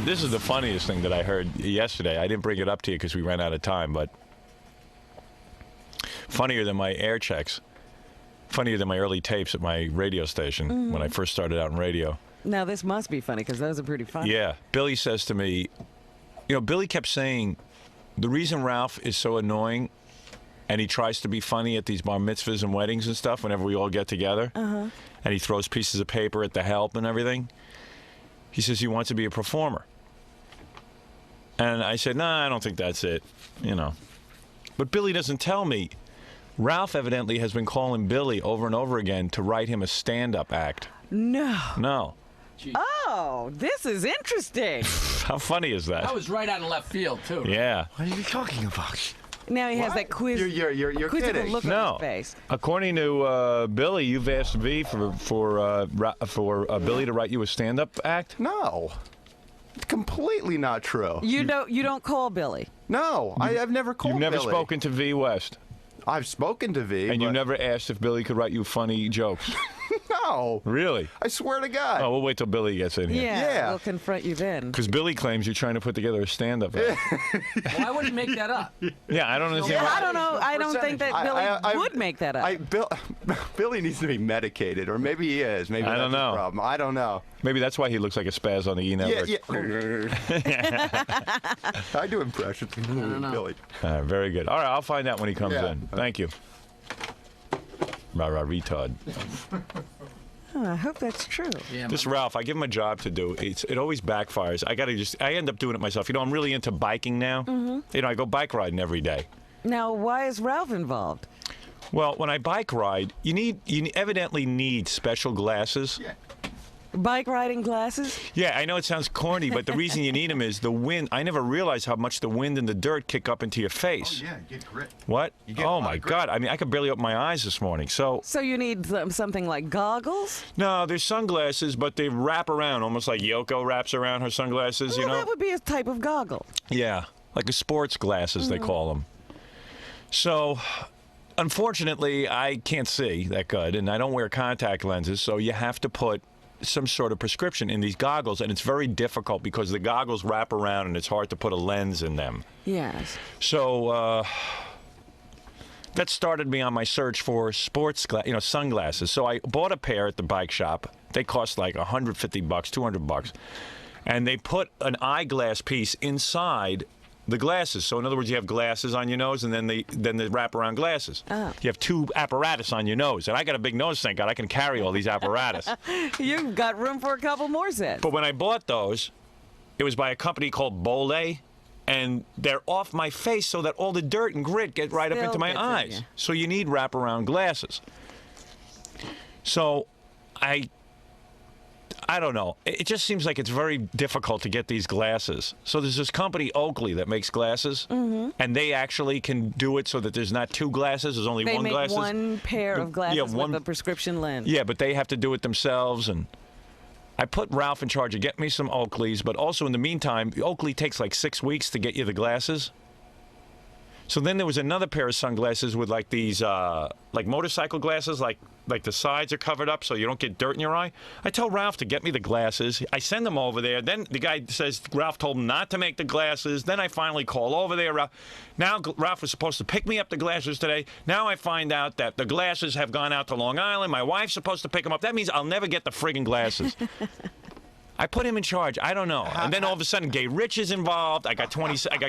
this is the funniest thing that I heard yesterday. I didn't bring it up to you because we ran out of time, but funnier than my air checks. Funnier than my early tapes at my radio station when I first started out in radio. Now, this must be funny because those are pretty funny. Yeah. Billy says to me, Billy kept saying, the reason Ralph is so annoying and he tries to be funny at these bar mitzvahs and weddings and stuff whenever we all get together, and he throws pieces of paper at the help and everything, he says he wants to be a performer. And I said, nah, I don't think that's it, But Billy doesn't tell me. Ralph evidently has been calling Billy over and over again to write him a stand-up act. No. Jeez. Oh, this is interesting. How funny is that? That was right out of left field, too. Yeah. What are you talking about? Now he has that quiz. You're quizzical kidding. look on his face. According to Billy, you've asked V for Billy to write you a stand-up act? No. Completely not true. You don't call Billy. No, I've never called You've never Billy. spoken to V West? I've spoken to V. And you but- never asked if Billy could write you funny jokes? No. Really? I swear to God. Oh, we'll wait till Billy gets in here. Yeah. We'll confront you then. Because Billy claims you're trying to put together a stand-up act. Why would he make that up? Yeah, I don't understand. I don't know. I don't think that Billy I- would make that up. Billy needs to be medicated, or maybe he is. Maybe I that's don't know. the problem. I don't know. Maybe that's why he looks like a spaz on the E network. I do impressions. Billy. All right, very good. All right, I'll find out when he comes Yeah. in. Thank you. Rah-rah retard. Oh, I hope that's true. Yeah, This Ralph, I give him a job to do. It always backfires. I end up doing it myself. I'm really into biking now. I go bike riding every day. Now, why is Ralph involved? Well, when I bike ride, you evidently need special glasses. Bike riding glasses? Yeah, I know it sounds corny, but the reason you need them is the wind. I never realized how much the wind and the dirt kick up into your face. Oh, yeah, you get grit. What? You get a Oh, lot my of grit. God. I mean, I could barely open my eyes this morning. So So you need something like goggles? no, there's sunglasses, but they wrap around, almost like Yoko wraps around her sunglasses, Well, that would be a type of goggle. Yeah, like a sports glasses, they call them. So, unfortunately, I can't see that good, and I don't wear contact lenses, so you have to put some sort of prescription in these goggles, and it's very difficult because the goggles wrap around, and it's hard to put a lens in them. Yes. So, that started me on my search for sports, sunglasses. So I bought a pair at the bike shop. They cost like $150, $200, and they put an eyeglass piece inside the glasses. So in other words, you have glasses on your nose, and then the wraparound glasses. Oh. You have two apparatus on your nose, and I got a big nose. Thank God, I can carry all these apparatus. You've got room for a couple more sets. But when I bought those, it was by a company called Bole, and they're off my face so that all the dirt and grit get right up Still into my gets in eyes. you. So you need wraparound glasses. So I don't know. It just seems like it's very difficult to get these glasses. So there's this company, Oakley, that makes glasses, and they actually can do it so that there's not two glasses. There's only They one make glasses. one pair of glasses Yeah, one- with a prescription lens. Yeah, but they have to do it themselves, and I put Ralph in charge of getting me some Oakleys, but also in the meantime, Oakley takes like 6 weeks to get you the glasses. So then there was another pair of sunglasses with like these like motorcycle glasses, like the sides are covered up so you don't get dirt in your eye. I tell Ralph to get me the glasses. I send them over there. Then the guy says Ralph told him not to make the glasses. Then I finally call over there. Now Ralph was supposed to pick me up the glasses today. Now I find out that the glasses have gone out to Long Island. My wife's supposed to pick them up. That means I'll never get the friggin' glasses. I put him in charge. I don't know. And then all of a sudden, Gay Rich is involved. I got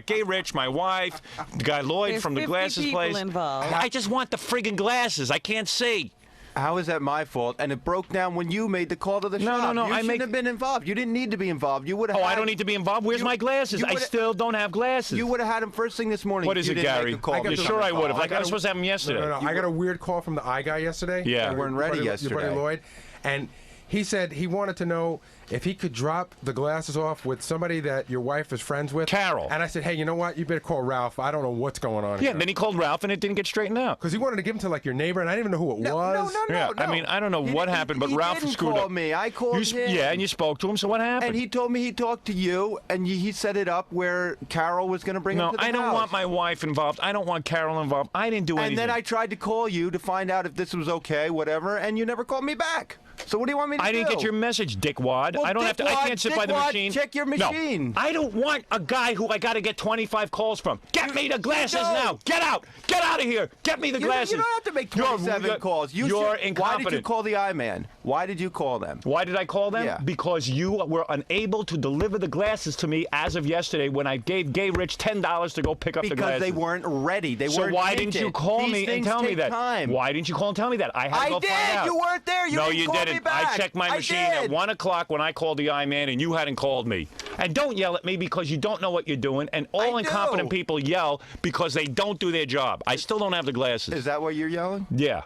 Gay Rich, my wife, the guy Lloyd There's from the 50 glasses people place. involved. I just want the friggin' glasses. I can't see. How is that my fault? And it broke down when you made the call to the shop. No, You shouldn't have been involved. You didn't need to be involved. You would have. Oh, I don't need to be involved? Where's my glasses? I still don't have glasses. You would have had them first thing this morning. What is You it, didn't make Gary? a call. You're sure I would have? Like I was supposed to have them yesterday. No, I got a weird call from the eye guy yesterday. Yeah. They weren't ready Your yesterday. buddy Lloyd. And he said he wanted to know if he could drop the glasses off with somebody that your wife is friends with. Carol. And I said, hey, you know what? You better call Ralph. I don't know what's going on Yeah, here. and then he called Ralph and it didn't get straightened out. Because he wanted to give him to like your neighbor, and I didn't even know who it was. No. Yeah, I mean, I don't know what happened, but Ralph didn't screwed call up. me. I called him. Yeah, and you spoke to him, so what happened? And he told me he talked to you, and he set it up where Carol was going to bring him No, to the I don't house. want my wife involved. I don't want Carol involved. I didn't do anything. And then I tried to call you to find out if this was okay, whatever, and you never called me back. So what do you want me to do? I didn't get your message, dickwad. Well, I don't have to. I dickwad, can't sit by the dickwad, machine. check your machine. No, I don't want a guy who I got to get 25 calls from. Get me the glasses don't. now. Get out. Get out of here. Get me the glasses. You don't have to make 27 calls. You're Why incompetent. did you call the I-Man? Why did you call them? Why did I call them? Yeah. Because you were unable to deliver the glasses to me as of yesterday when I gave Gay Rich $10 to go pick up the glasses. Because they weren't ready. They So weren't why didn't you tinted. call These me and things tell me take that? time. Why didn't you call and tell me that? I had to go did. find out. You weren't there. You no, didn't you call didn't. me back. I checked my machine at did. 1 o'clock when I called the I-Man, and you hadn't called me. And don't yell at me because you don't know what you're doing. And all I incompetent do. people yell because they don't do their job. I still don't have the glasses. Is that what you're yelling? Yeah.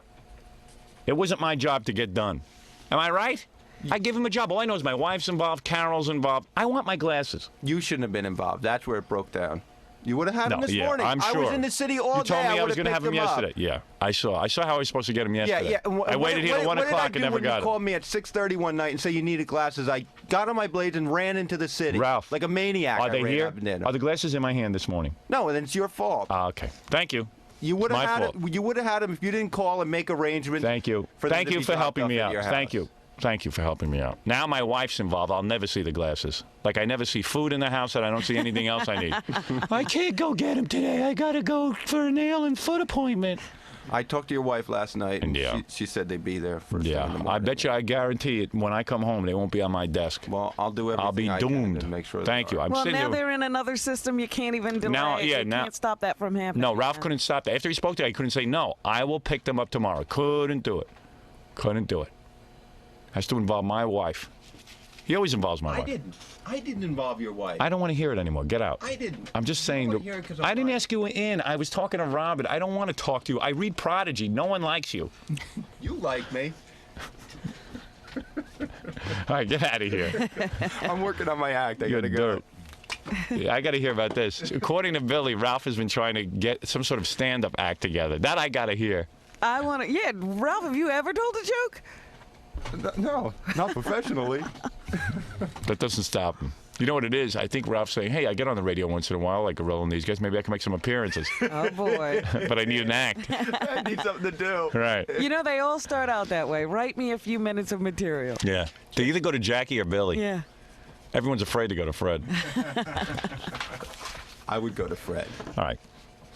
It wasn't my job to get done. Am I right? I give him a job. All I know is my wife's involved, Carol's involved. I want my glasses. You shouldn't have been involved. That's where it broke down. You would have had them this yeah, morning. I'm sure. I was in the city all You day. told me I was going to have them yesterday. Yeah, I saw. I saw how I was supposed to get them yesterday. Yeah. I waited here at 1 o'clock and never got You them. called me at 6:30 one night and said you needed glasses. I got on my blades and ran into the city. Ralph, like a maniac. Are they I ran here? up and in. Are the glasses in my hand this morning? No, then it's your fault. Okay. Thank you. You would my have had fault. it. You would have had them if you didn't call and make arrangements. Thank you. For them Thank to you be for dropped helping off me at out. your Thank house. you. Thank you for helping me out. Now my wife's involved. I'll never see the glasses. Like I never see food in the house and I don't see anything else I need. I can't go get them today. I got to go for a nail and foot appointment. I talked to your wife last night, and Yeah. she said they'd be there for. Yeah, I bet you, I guarantee it. When I come home, they won't be on my desk. Well, I'll do everything. I'll be I can doomed. to make sure. Thank you. I'm Well, sitting now here. they're in another system. You can't even delay. Now- it. yeah, You now- can't stop that from happening. No, Ralph couldn't stop that. After he spoke to me, I couldn't say no. I will pick them up tomorrow. Couldn't do it. Couldn't do it. Has to involve my wife. He always involves my wife. I didn't involve your wife. I don't want to hear it anymore. Get out. I didn't. I'm just saying. wanna hear it 'cause I'm I didn't lying. ask you in. I was talking to Robin. I don't want to talk to you. I read Prodigy. No one likes you. You like me. All right, get out of here. I'm working on my act. I You're gotta go. dirt. Yeah, I got to hear about this. According to Billy, Ralph has been trying to get some sort of stand-up act together. That I got to hear. I want to. Yeah, Ralph, have you ever told a joke? No, not professionally. That doesn't stop him. You know what it is? I think Ralph's saying, hey, I get on the radio once in a while like Gorilla and these guys. Maybe I can make some appearances. Oh boy. But I need an act. I need something to do. Right. You know, they all start out that way. Write me a few minutes of material. Yeah. They either go to Jackie or Billy. Yeah. Everyone's afraid to go to Fred. I would go to Fred. All right.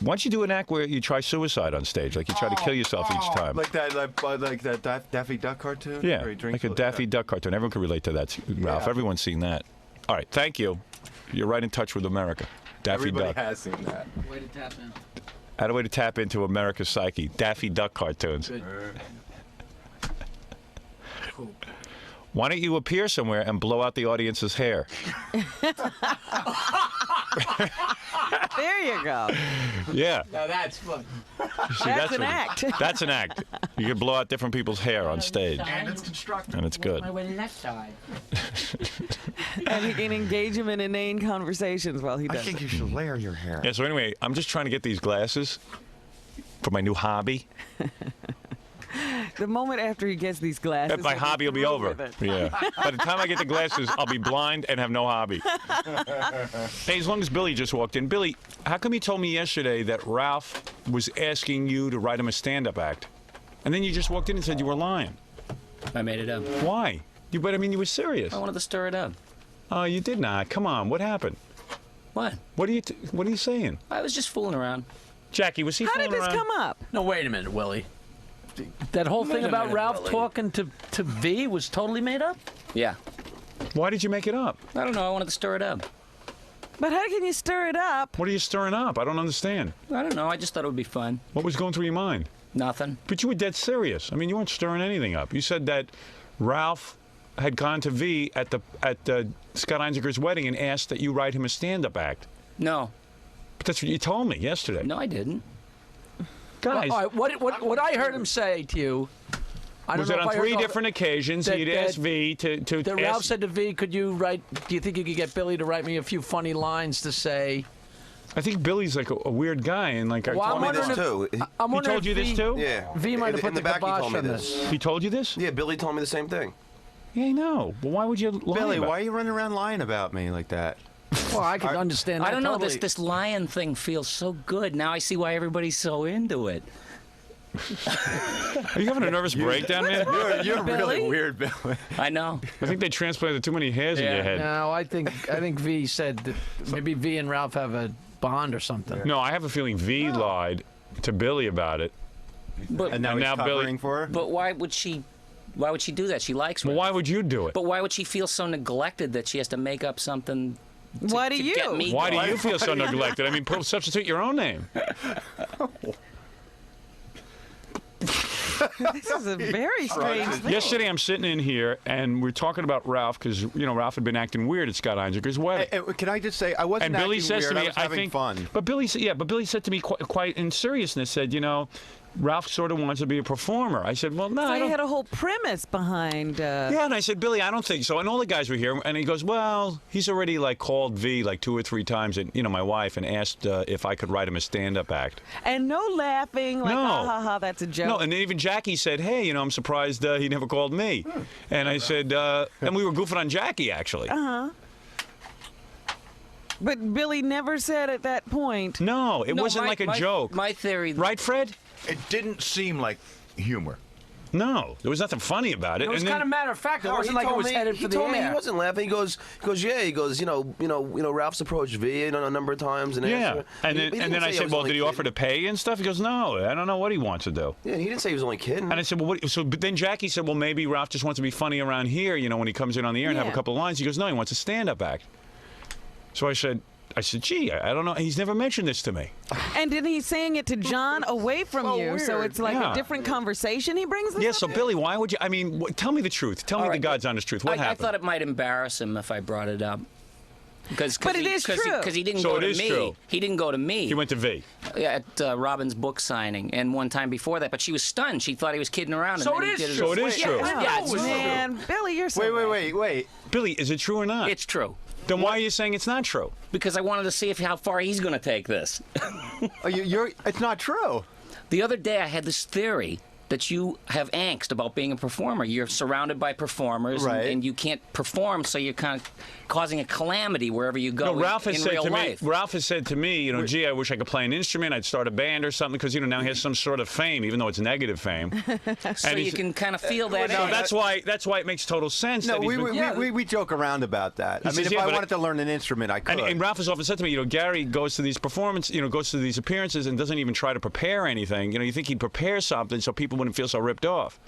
Why don't you do an act where you try suicide on stage? Like you try to kill yourself each time. Like that Daffy Duck cartoon? Yeah, Where he drinks like a all- Daffy Duck cartoon. Everyone can relate to that, Ralph. Yeah. Everyone's seen that. All right, thank you. You're right in touch with America. Daffy Everybody Duck. has seen that. Way to tap in. Had a way to tap into America's psyche. Daffy Duck cartoons. Good. Cool. Why don't you appear somewhere and blow out the audience's hair? There you go. Yeah. Now that's fun. See, That's an what- act. That's an act. You can blow out different people's hair on stage, And it's constructive. and it's good. My way left side. And you can engage him in inane conversations while he I does think it. you should layer your hair. Yeah, so anyway, I'm just trying to get these glasses for my new hobby. The moment after he gets these glasses, My he'll be hobby will be through over. with it. Yeah. By the time I get the glasses, I'll be blind and have no hobby. Hey, as long as Billy just walked in. Billy, how come you told me yesterday that Ralph was asking you to write him a stand-up act? And then you just walked in and said you were lying. I made it up. Why? You were serious. I wanted to stir it up. Oh, you did not. Come on. What happened? What? What are you saying? I was just fooling around. Jackie, was he How fooling did this around? come up? No, wait a minute, Willie. That whole thing a about minute, Ralph Willie. talking to V was totally made up? Yeah. Why did you make it up? I don't know. I wanted to stir it up. But how can you stir it up? What are you stirring up? I don't understand. I don't know. I just thought it would be fun. What was going through your mind? Nothing. But you were dead serious. I mean, you weren't stirring anything up. You said that Ralph had gone to V at Scott Einziger's wedding and asked that you write him a stand-up act. No. But that's what you told me yesterday. No, I didn't. Guys, All right, what I heard him say to you, I don't was know it if on I heard three all- different occasions that- he'd that- asked V to that ask... Ralph said to V, do you think you could get Billy to write me a few funny lines to say? I think Billy's like a weird guy, and like Well, I I'm told me wondering this. if- too. I'm He wondering told you if this V- too? Yeah. V might have In put the the back, he kibosh told me on this. this. He told you this? Yeah, Billy told me the same thing. Yeah, I know. But why would you lie Billy, about why are you running around lying about me like that? Well, I can understand that I don't know. totally. This lion thing feels so good. Now I see why everybody's so into it. Are you having a nervous breakdown, man? You're really Billy? weird, Billy. I know. I think they transplanted too many hairs in your head. No, I think V said that maybe V and Ralph have a bond or something. No, I have a feeling V lied to Billy about it. But And now And he's now covering Billy- for her? but why would she? Why would she do that? She likes Well, Ralph. why would you do it? But why would she feel so neglected that she has to make up something? Why do to you? Get me Why do going? you feel so neglected? I mean, substitute your own name. This is a very strange thing. Yesterday, I'm sitting in here, and we're talking about Ralph because Ralph had been acting weird at Scott Einziger's wedding. Hey, can I just say, I wasn't And Billy acting says weird. to me, I was having think, fun. But Billy said to me quite in seriousness, said, Ralph sort of wants to be a performer. I said, well, no, So I you don't. had a whole premise behind. Yeah, and I said, Billy, I don't think so. And all the guys were here, and he goes, well, he's already called V 2 or 3 times, and my wife, and asked if I could write him a stand-up act. And no laughing, like, No. ha, ha, that's a joke. No, and then even Jackie said, hey, I'm surprised he never called me. And I said, and we were goofing on Jackie, actually. But Billy never said at that point. No, it No, wasn't like a joke. My theory. Right, Fred? It didn't seem like humor. No, there was nothing funny about it. It was And then- kind of matter of fact. It No, wasn't he like it told was me, headed he for the told me air. he wasn't laughing. He goes, yeah. He goes, Ralph's approached V a number of times, and Yeah, asked her. and He then didn't I say said, was well, only did he offer to kidding. pay and stuff? He goes, no, I don't know what he wants to do. Yeah, he didn't say he was only kidding. And I said, well, but then Jackie said, well, maybe Ralph just wants to be funny around here, when he comes in on the air and have a Yeah. couple of lines. He goes, no, he wants a stand-up act. So I said, gee, I don't know. He's never mentioned this to me. And then he's saying it to John away from you, so it's like Yeah. a different conversation he brings this Yeah, up so in? Billy, why would you? I mean, tell me the truth. Tell me All the right, God's honest truth. What I happened? thought it might embarrass him if I brought it up. But it is true. Because he didn't So go it to is me. true. He didn't go to me. He went to V. at Robin's book signing, and one time before that. But she was stunned. She thought he was kidding around. So and then it he is did So it is true. Yeah, it's true. Man, Billy, you're so Wait. Billy, is it true or not? It's true. Then why are you saying it's not true? Because I wanted to see how far he's going to take this. It's not true. The other day, I had this theory that you have angst about being a performer. You're surrounded by performers, Right. and you can't perform, so you're kind of causing a calamity wherever you go No, Ralph has in said real to life. me. Ralph has said to me, gee, I wish I could play an instrument. I'd start a band or something because now he has some sort of fame, even though it's negative fame. So and you he's- can kind of feel that. No, angst. that's why it makes total sense. No, that he's been- we joke around about that. I mean, says, if yeah, I but wanted to learn an instrument, I could. And Ralph has often said to me, Gary goes to these performances, goes to these appearances and doesn't even try to prepare anything. You think he'd prepare something so people wouldn't feel so ripped off.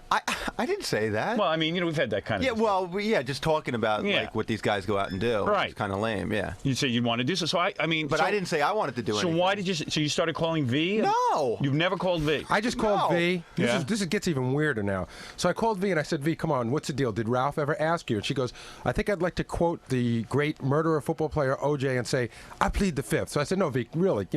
I didn't say that. Well, I mean, we've had that kind of. yeah, well, just talking about Yeah. what these guys go out and do. Right. It's kind of lame, yeah. You'd say you'd want to do so. So I mean, But so, I didn't say I wanted to do So anything. why did you? So you started calling V? No. You've never called V. I just called No. V. Yeah. This gets even weirder now. So I called V and I said, V, come on, what's the deal? Did Ralph ever ask you? And she goes, I think I'd like to quote the great murderer football player OJ and say, I plead the fifth. So I said, no, V, really,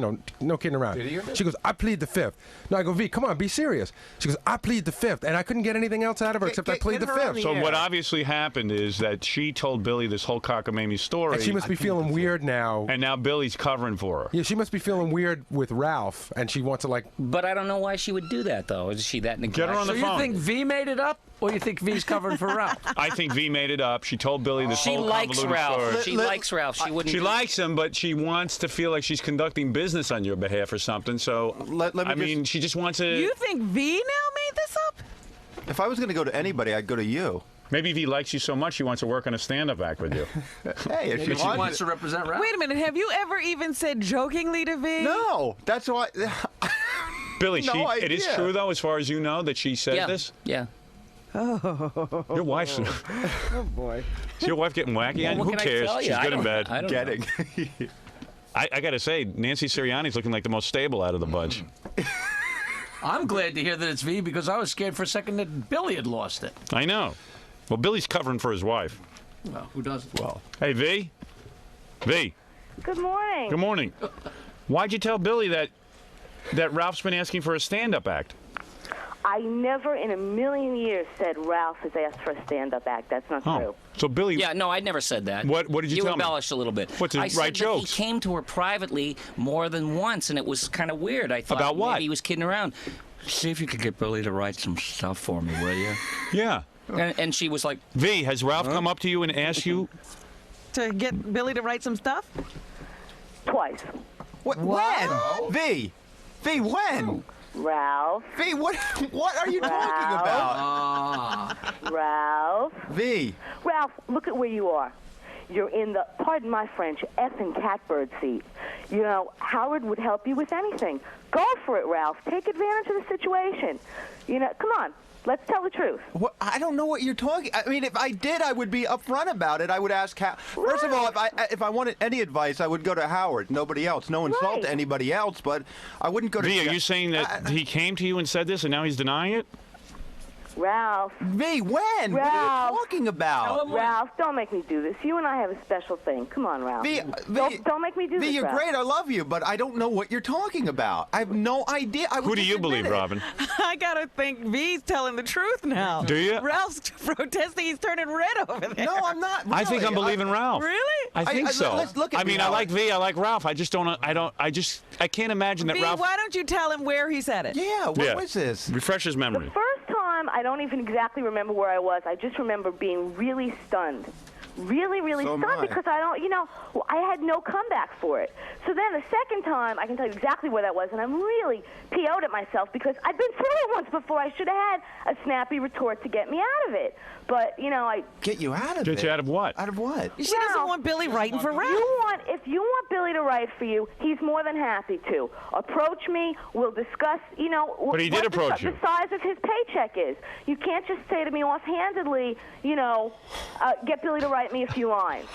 no kidding around. Did he hear that? She goes, I plead the fifth. No, I go, V, come on, be serious. She goes, I plead the fifth. And I couldn't get anything else out of her except I plead get the her on fifth. the So what obviously happened is that she told Billy this whole cockamamie story, And she must be feeling weird now. and now Billy's covering for her. Yeah, she must be feeling weird with Ralph, and she wants to But I don't know why she would do that, though. Is she that neglectful? Get her on So the you phone. think V made it up, or you think V's covering for Ralph? I think V made it up. She told Billy this She whole likes convoluted Ralph. story. She likes Ralph. She wouldn't. She likes him, but she wants to feel like she's conducting business on your behalf or something. So, Let me I mean, she just wants to. You think V now made this up? If I was going to go to anybody, I'd go to you. Maybe if he likes you so much, he wants to work on a stand-up act with you. Hey, if Maybe she she wants wants to represent Ralph. Wait a minute, have you ever even said jokingly to V? No, that's why. Billy, No it is idea. true though, as far as you know, that she said Yeah. this. Yeah. Your wife's. Oh boy. Is your wife getting wacky on you? What Who can I cares? tell you? She's I good in don't- bed. I don't Getting. I got to say, Nancy Sirianni's looking like the most stable out of the bunch. I'm glad to hear that it's V because I was scared for a second that Billy had lost it. I know. Well, Billy's covering for his wife. Well, who doesn't? Well, Hey, V. V. Good morning. Good morning. Why'd you tell Billy that Ralph's been asking for a stand-up act? I never in a million years said Ralph has asked for a stand-up act. That's not true. So Billy. Yeah, no, I never said that. What did you tell me? embellished a little bit. What, to I write said that jokes? he came to her privately more than once, and it was kind of weird. I thought About what? maybe he was kidding around. See if you could get Billy to write some stuff for me, will you? Yeah. And she was like, V, has Ralph come up to you and asked you? To get Billy to write some stuff? Twice. When? V, when? Ralph. V, what are you talking about? Ralph. V. Ralph, look at where you are. You're in the, pardon my French, effing catbird seat. You know, Howard would help you with anything. Go for it, Ralph. Take advantage of the situation. You know, come on. Let's tell the truth. What? I don't know what you're talking. I mean, if I did, I would be upfront about it. I would ask First of all, if I wanted any advice, I would go to Howard. Nobody else. No insult to anybody else, but I wouldn't go to. V, are you saying that he came to you and said this, and now he's denying it? Ralph. V, when? Ralph. What are you talking about? Ralph, don't make me do this. You and I have a special thing. Come on, Ralph. Don't make me do this, V, you're Ralph. great. I love you, but I don't know what you're talking about. I have no idea. Who do you believe, Robin? I gotta think V's telling the truth now. Do you? Ralph's protesting. He's turning red over there. No, I'm not. Really. I think I'm believing Ralph. Really? I think so. Let's look at I mean, me, I like Howard. V. I like Ralph. I just don't. I can't imagine that V, Ralph. why don't you tell him where he said it? Yeah. What was this? Refresh his memory. First time, I don't even exactly remember where I was. I just remember being really stunned. Really, really So am stunned I. because I don't, I had no comeback for it. So then the second time, I can tell you exactly where that was, and I'm really PO'd at myself because I'd been through it once before. I should have had a snappy retort to get me out of it. But, I... Get you out of it? Get you out of what? Out of what? She doesn't want Billy writing for Ralph. If you want Billy to write for you, he's more than happy to. Approach me. We'll discuss, But he did approach you. The size of his paycheck is. You can't just say to me offhandedly, get Billy to write me a few lines.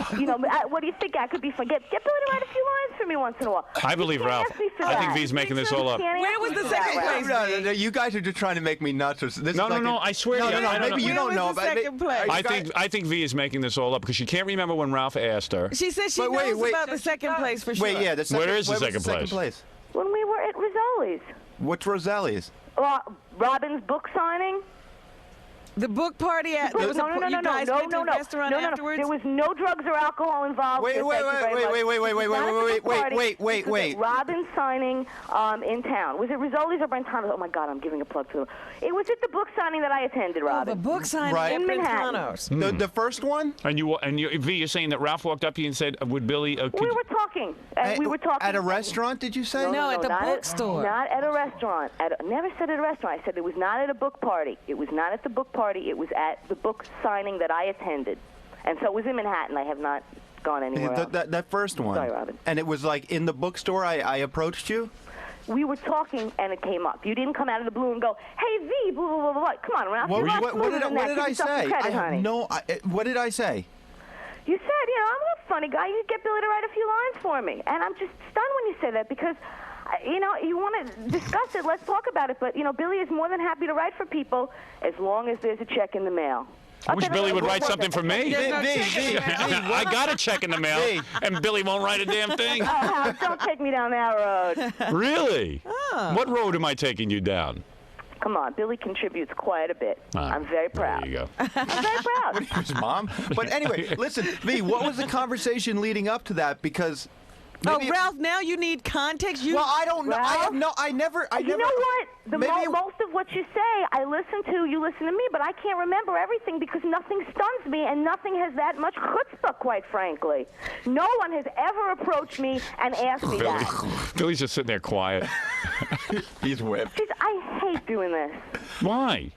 What do you think I could be for? Get Billy to write a few lines for me once in a while. I believe You can't Ralph. ask me for I think that. V's making this all up. Can't Where ask was me the for second that, place? Ralph. No, you guys are just trying to make me nuts. This is No, like I swear to you. I don't maybe know. you don't Where know. was the but second place? I think V is making this all up because she can't remember when Ralph asked her. She said she But knows wait. about the second place for sure. Wait, yeah. The second, Where is the where was second second place? place? When we were at Rizzoli's. What's Roselli's? Robin's book signing. The book party at No, there was a, no, you guys went to a restaurant no. afterwards. There was no drugs or alcohol involved. Wait. Robin signing in town. Was it Rizzoli's or Brentano's? Oh my God, I'm giving a plug to them. It was at the book signing that I attended, the Robin. book signing Right. at In Manhattan. Brentano's. The first one? And V, you're saying that Ralph walked up to you and said, "Would Billy?" We were talking. We were talking At a restaurant, did you say? No, at the not bookstore. Not at a restaurant. Never said at a restaurant. I said it was not at a book party. It was not at the book party. It was at the book signing that I attended. And so it was in Manhattan. I have not gone anywhere else. That first one. Sorry, Robin. And it was like in the bookstore I approached you? We were talking and it came up. You didn't come out of the blue and go, "Hey, V, blah, blah, blah, blah." Come on, Ralph. You're a lot What smoother did than that. Give I yourself some say? credit, honey. What did I say? You said, I'm a funny guy. You get Billy to write a few lines for me. And I'm just stunned when you say that because, you want to discuss it. Let's talk about it. But, Billy is more than happy to write for people as long as there's a check in the mail. I wish Billy would write something for me. I got a check in the mail, and Billy won't write a damn thing. Howard, don't take me down that road. Really? What road am I taking you down? Come on, Billy contributes quite a bit. I'm very proud. There you go. I'm very proud. His mom? But anyway, listen, V, what was the conversation leading up to that? Because maybe Ralph, now you need context. Well, I don't know. Ralph? I never. You know what? Maybe Most of what you say, I listen to. You listen to me, but I can't remember everything because nothing stuns me, and nothing has that much chutzpah, quite frankly. No one has ever approached me and asked me that. Billy's just sitting there quiet. He's whipped. Jeez, I hate doing this. Why?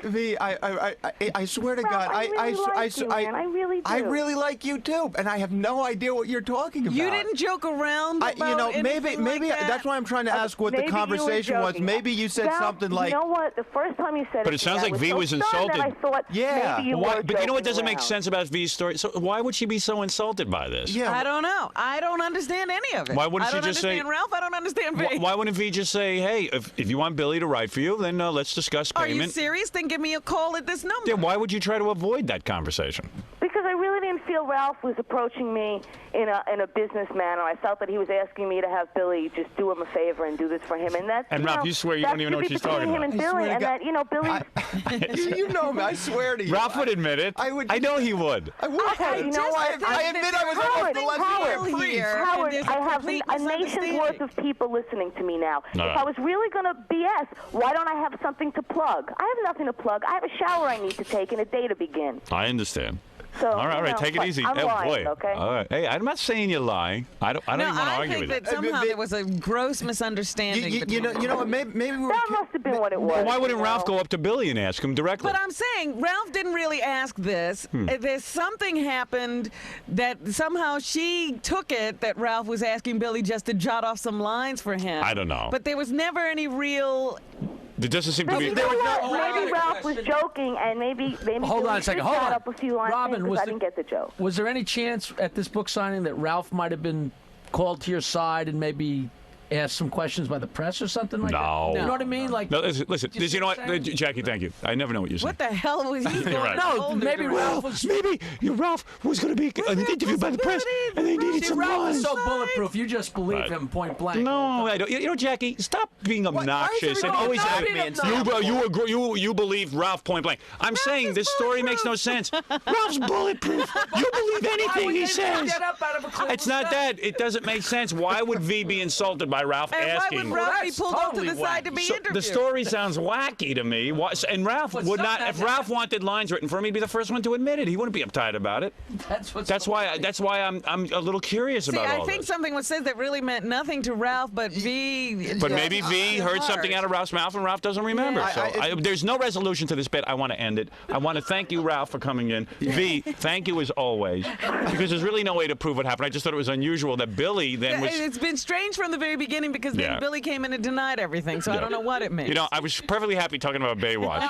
V, I swear to God, I really like you too, and I have no idea what you're talking about. You didn't joke around about maybe like that? that's why I'm trying to ask what the Maybe you were conversation was. joking. Maybe you said Ralph, something like, You know what? The first time you said But it, it sounds to me, like I V was was so stunned insulted. that I thought Yeah. maybe you Why, were but you know what joking doesn't make around. sense about V's story? So why would she be so insulted by this? yeah, I don't know. I don't understand any of it. Why wouldn't I she don't just say- understand Ralph? I don't understand V. Why wouldn't V just say, "Hey, if you want Billy to write for you, then let's discuss Are you payment"? serious? Then give me a call at this number. Yeah, why would you try to avoid that conversation? Because I really didn't feel Ralph was approaching me in a business manner. I felt that he was asking me to have Billy just do him a favor and do this for him. And that's And Ralph, you swear you don't even know what she's talking him about. and I swear Billy, to and God. that Billy. you know me. I swear to you. Ralph would admit it. I know he would. I would. Okay, you know what? I admit I was Howard, almost the Howard, left here. and Howard, there's I a have complete a nation's misunderstanding. worth of people listening to me now. No. If I was really going to BS, why don't I have something to plug? I have nothing to plug. I have a shower I need to take and a day to begin. I understand. So, All right, take it easy. I'm Oh, lying, boy. okay? All right. Hey, I'm not saying you're lying. I don't even want to argue think with that it. somehow there was a gross misunderstanding. You know what? Maybe we were. That must have been what it was. Well, why wouldn't you Ralph know? go up to Billy and ask him directly? But I'm saying Ralph didn't really ask this. There's something happened that somehow she took it that Ralph was asking Billy just to jot off some lines for him. I don't know. But there was never any real. There doesn't seem to Maybe, be. you know what? Maybe Ralph was joking, and maybe Hold on a second. Hold on. up a few lines Robin, because was I the- didn't get the joke. Was there any chance at this book signing that Ralph might have been called to your side and maybe asked some questions by the press or something like No. that? You know what I mean? Like, No, listen. You see You know what what, I'm saying? Jackie? Thank you. I never know what you're saying. What the hell was he doing? Right. no, maybe Ralph was. Maybe Ralph was going to be interviewed by the press, and they needed See, some Ralph lines. is so bulletproof. You just believe Right. him point blank. No, I don't. You know, Jackie, stop being obnoxious and wrong? always. Not being You believe Ralph point blank. I'm saying this story makes no sense. Ralph's bulletproof. You believe Why anything would he they says. get up out of a cliff It's with not that. It doesn't make sense. Why would V be insulted by Ralph And why asking? would Ralph be that's pulled off to totally the side to be So interviewed? the story sounds wacky to me. And Ralph Well, would not. something If had to Ralph happen. wanted lines written for him, he'd be the first one to admit it. He wouldn't be uptight about it. That's what's That's so why. funny. That's why I'm a little curious See, about I all think this. something was said that really meant nothing to Ralph, but V. But maybe V heard Heart. something out of Ralph's mouth and Ralph doesn't remember. Yeah. There's no resolution to this bit. I want to end it. I want to thank you, Ralph, for coming in. V, thank you as always, because there's really no way to prove what happened. I just thought it was unusual that Billy then was. It's been strange from the very beginning because then Yeah. Billy came in and denied everything, so I don't know what it means. You know, I was perfectly happy talking about Baywatch.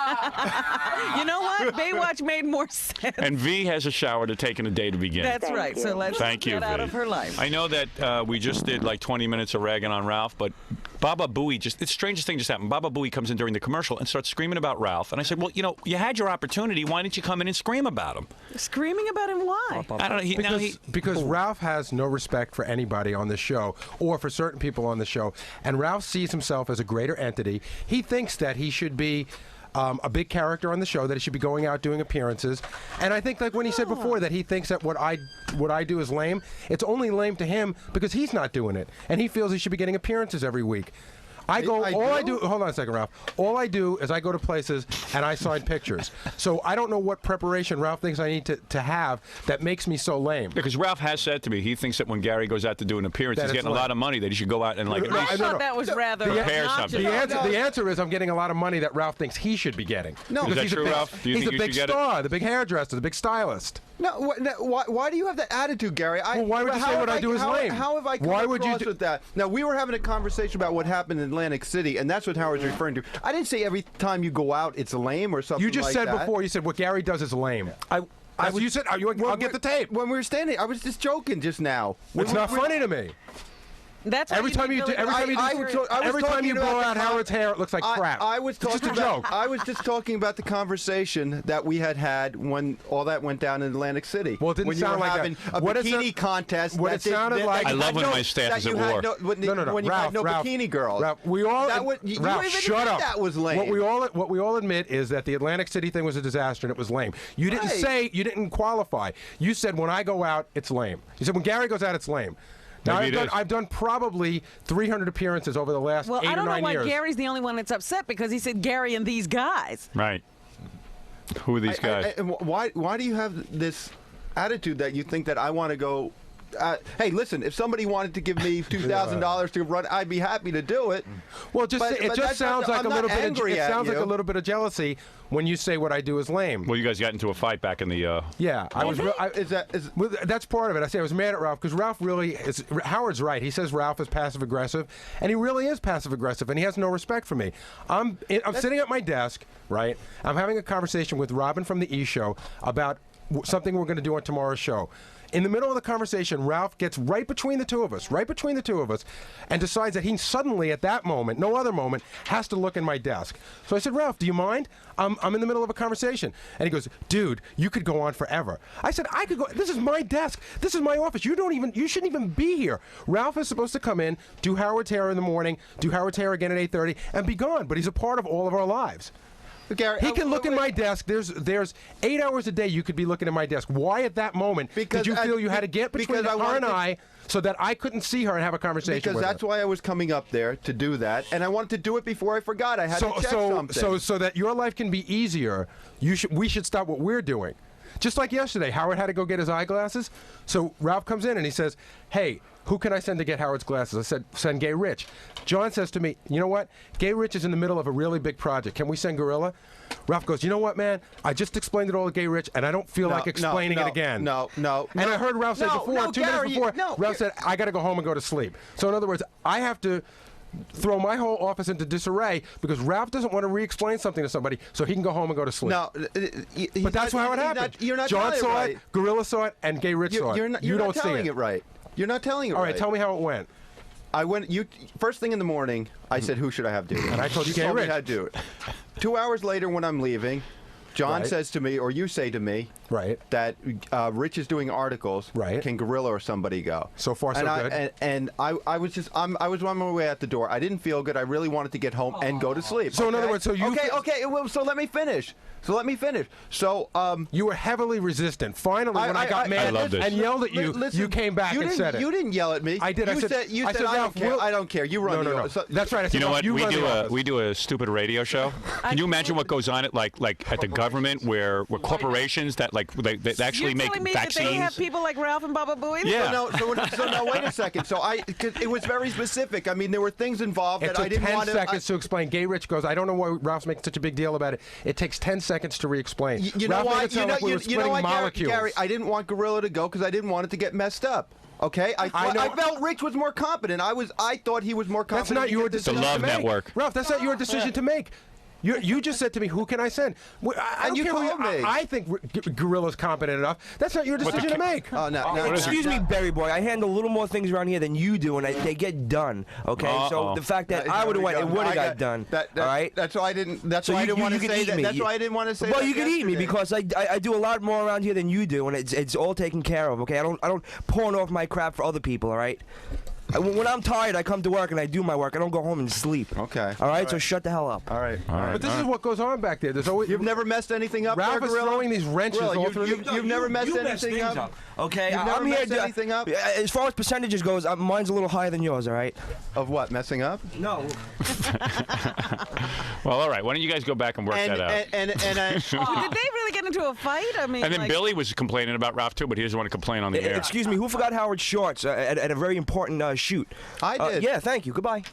You know what? Baywatch made more sense. And V has a shower to take in a day to begin. That's Thank right. you. So let's Thank you, get out V. of her life. I know that we just did like 20 minutes of ragging on Ralph, but Baba Booey it's the strangest thing just happened. Baba Booey comes in during the commercial and starts screaming about Ralph. And I said, well, you know, you had your opportunity. Why didn't you come in and scream about him? Screaming about him? Why? I don't know. Because Ralph has no respect for anybody on the show or for certain people on the show, and Ralph sees himself as a greater entity. He thinks that he should be a big character on the show, that he should be going out doing appearances. And I think, like when he said before, that he thinks that what I do is lame. It's only lame to him because he's not doing it, and he feels he should be getting appearances every week. Hold on a second, Ralph. All I do is I go to places and I sign pictures. So I don't know what preparation Ralph thinks I need to have that makes me so lame. Because Ralph has said to me, he thinks that when Gary goes out to do an appearance, That he's it's getting a lot of money, that he should go out and like at I least. thought that was rather Prepare obnoxious. something. The answer is I'm getting a lot of money that Ralph thinks he should be getting. No. Because Is that he's a true, big, Ralph? Do you he's think a you big should get it? star, the big hairdresser, the big stylist. No, why do you have that attitude, Gary? Well, why would you say how what have I do is how, lame? How have I come Why would you across with that? Now, we were having a conversation about what happened in Atlantic City, and that's what Howard's referring to. I didn't say every time you go out it's lame or something You just like said that. before, you said what Gary does is lame. You said, I'll get the tape. When we were standing, I was just joking just now. It's not funny to me. That's why Every time you blow out Howard's hair, it looks like crap. I was It's just talking a about, joke. I was just talking about the conversation that we had when all that went down in Atlantic City. Well, it didn't when sound you were like having that. a What it bikini sound- contest. what that it sounded like- I love when my staff is at war. No, When you had no Ralph, bikini girls. Ralph, you Ralph, even shut admit up. that was lame. What we all admit is that the Atlantic City thing was a disaster and it was lame. You didn't Right. you didn't qualify. You said when I go out, it's lame. You said when Gary goes out, it's lame. Now, Maybe it is. I've done probably 300 appearances over the last 8 Well, or 9 I years. don't know why Gary's the only one that's upset because he said Gary and these guys. Right. Who are these guys? And why do you have this attitude that you think that I want to go? Hey, listen, if somebody wanted to give me $2,000 to run, I'd be happy to do it. Well, it But just that's sounds not- like I'm a little not bit. angry It at sounds like you. a little bit of jealousy when you say what I do is lame. Well, you guys got into a fight back in the. Yeah, I was. Is That's part of it. I say I was mad at Ralph because Ralph really is. Howard's right. He says Ralph is passive aggressive, and he really is passive aggressive, and he has no respect for me. I'm sitting at my desk, right? I'm having a conversation with Robin from the E Show about something we're going to do on tomorrow's show. In the middle of the conversation, Ralph gets right between the two of us, and decides that he suddenly, at that moment, no other moment, has to look in my desk. So I said, Ralph, do you mind? I'm in the middle of a conversation. And he goes, dude, you could go on forever. I said, I could go. This is my desk. This is my office. You shouldn't even be here. Ralph is supposed to come in, do Howard's hair in the morning, do Howard's hair again at 8:30, and be gone. But he's a part of all of our lives. Gary, He can look in my desk. There's 8 hours a day you could be looking in my desk. Why at that moment did you feel you had to get between her and I so that I couldn't see her and have a conversation Because with that's her? why I was coming up there to do that, and I wanted to do it before I forgot. I had to check something. So that your life can be easier, we should stop what we're doing. Just like yesterday, Howard had to go get his eyeglasses. So Ralph comes in and he says, hey, who can I send to get Howard's glasses? I said, send Gay Rich. John says to me, you know what? Gay Rich is in the middle of a really big project. Can we send Gorilla? Ralph goes, you know what, man? I just explained it all to Gay Rich, and I don't feel like explaining it again. No. And I heard Ralph say before, 2 minutes before, Ralph said, I got to go home and go to sleep. So in other words, I have to throw my whole office into disarray because Ralph doesn't want to re-explain something to somebody so he can go home and go to sleep. No, but that's how it happened. You're not John telling saw it, it, Gorilla saw it, and Gay Rich saw it. You're don't not telling see it right. You're not telling it right. All right, tell me how it went. I went. First thing in the morning. I said, "Who should I have do it?" And I told you, Gay told me Rich. how to do it. 2 hours later, when I'm leaving, John says to me, or you say to me, that Rich is doing articles. Right. Can Gorilla or somebody go? So far, so good. And I was just, I was on my way out the door. I didn't feel good. I really wanted to get home and go to sleep. So in other words, so you okay. Well, so let me finish. So you were heavily resistant. Finally, when I got mad and yelled at you, you came back and said it. You didn't yell at me. I did. You said I don't care. You run no. That's right. I said, you know what? You we do a stupid radio show. Can you imagine what goes on at like at the government where corporations that they actually make me vaccines? That they have people like Ralph and Baba Booey? Yeah. So now wait a second. So cause it was very specific. I mean, there were things involved that I didn't want to. 10 seconds to explain. Gay Rich goes, I don't know why Ralph's making such a big deal about it. It takes 10 seconds to re-explain. You know why? You know why, molecules. Gary? I didn't want Gorilla to go because I didn't want it to get messed up. Okay, I felt Rich was more competent. I thought he was more competent. That's not your decision. The Love to make. Network. Ralph, that's not your decision to make. You just said to me, who can I send? I don't care who me. I think Gorilla's competent enough. That's not your decision to make. Excuse me, Berry Boy. I handle a little more things around here than you do, and they get done. Okay, so the fact that I would have went, it would have got done. All right. That's why I didn't. That's why I didn't want to say that. That's why I didn't want to say. Well, you can eat me because I do a lot more around here than you do, and it's all taken care of. Okay, I don't pawn off my crap for other people. All right. When I'm tired, I come to work and I do my work. I don't go home and sleep. Okay. All right. So shut the hell up. All right. But this is what goes on back there. There's always You've never messed anything up. Ralph is throwing these wrenches all through. You've never messed anything up. Okay. You've never messed anything up. As far as percentages goes, mine's a little higher than yours. All right. Of what? Messing up? No. Well, all right. Why don't you guys go back and work that out? Did they really get into a fight? I mean, and then Billy was complaining about Ralph too, but he doesn't want to complain on the air. Excuse me. Who forgot Howard's shorts at a very important shoot? I did. Yeah. Thank you. Goodbye.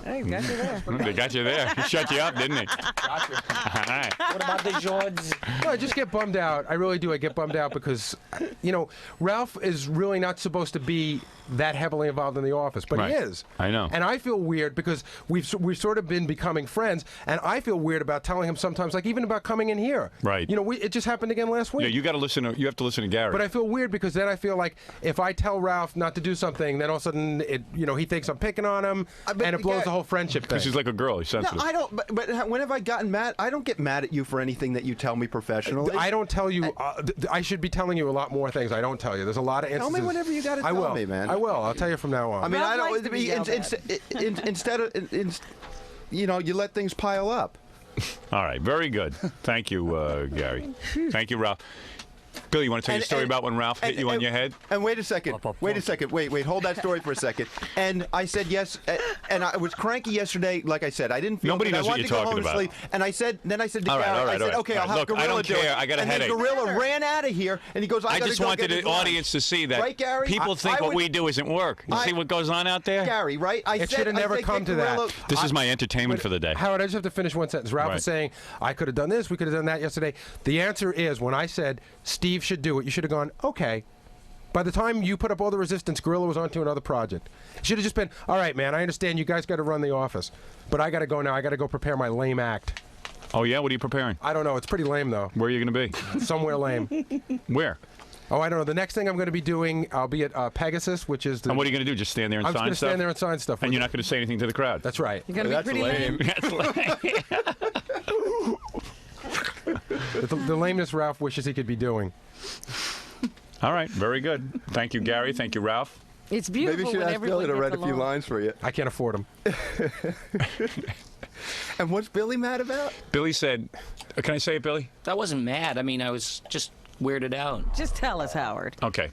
Hey, got you there. They got you there. He shut you up, didn't he? Got you. All right. What about the shorts? No, I just get bummed out. I really do. I get bummed out because, Ralph is really not supposed to be that heavily involved in the office, but he is. I know. And I feel weird because we've sort of been becoming friends, and I feel weird about telling him sometimes, like even about coming in here. Right. It just happened again last week. Yeah, you got to listen. You have to listen to Gary. But I feel weird because then I feel like if I tell Ralph not to do something, then all of a sudden he thinks I'm picking on him, and it blows the whole friendship thing. Because he's like a girl. He's sensitive. No, I don't. But when have I gotten mad? I don't get mad at you for anything that you tell me professionally. I don't tell you. I should be telling you a lot more things I don't tell you. There's a lot of instances. Tell me whenever you got to tell me, man. I will. I'll tell you from now on. I mean, Ralph I likes to be yelled don't. Instead of, you let things pile up. All right. Very good. Thank you, Gary. Thank you, Ralph. Bill, you want to tell your story about when Ralph hit you on your head? And wait a second. Wait, hold that story for a second. And I said yes, and I was cranky yesterday. Like I said, I didn't feel Nobody good. knows I what wanted you're to go home talking and sleep. And I said to All Gary, right, I said, okay, I'll have Look, Gorilla I don't do care. it. I got a and headache. then Gorilla ran out of here, and he goes, I just wanted the audience to see that right, Gary? people think what we do isn't work. You see what goes on out there? Gary, right? It should have never come to that. This is my entertainment for the day. Howard, I just have to finish one sentence. Ralph Right. is saying, I could have done this, we could have done that yesterday. The answer is, when I said, Steve should do it, you should have gone, okay. By the time you put up all the resistance, Gorilla was on to another project. It should have just been, all right, man, I understand you guys got to run the office, but I got to go now. I got to go prepare my lame act. Oh, yeah? What are you preparing? I don't know. It's pretty lame, though. Where are you going to be? Somewhere lame. Where? Oh, I don't know. The next thing I'm going to be doing, I'll be at Pegasus, which is the... And what are you going to do? Just stand there and I'm sign just stuff? going to stand there and sign stuff. And you're not going to say anything to the crowd? That's right. You're going to be pretty lame. That's lame. The lameness Ralph wishes he could be doing. All right. Very good. Thank you, Gary. Thank you, Ralph. It's beautiful. Maybe you should when ask everyone Billy to gets write a few along. lines for you. I can't afford them. And what's Billy mad about? Billy said, can I say it, Billy? I wasn't mad. I mean, I was just weirded out. Just tell us, Howard. Okay.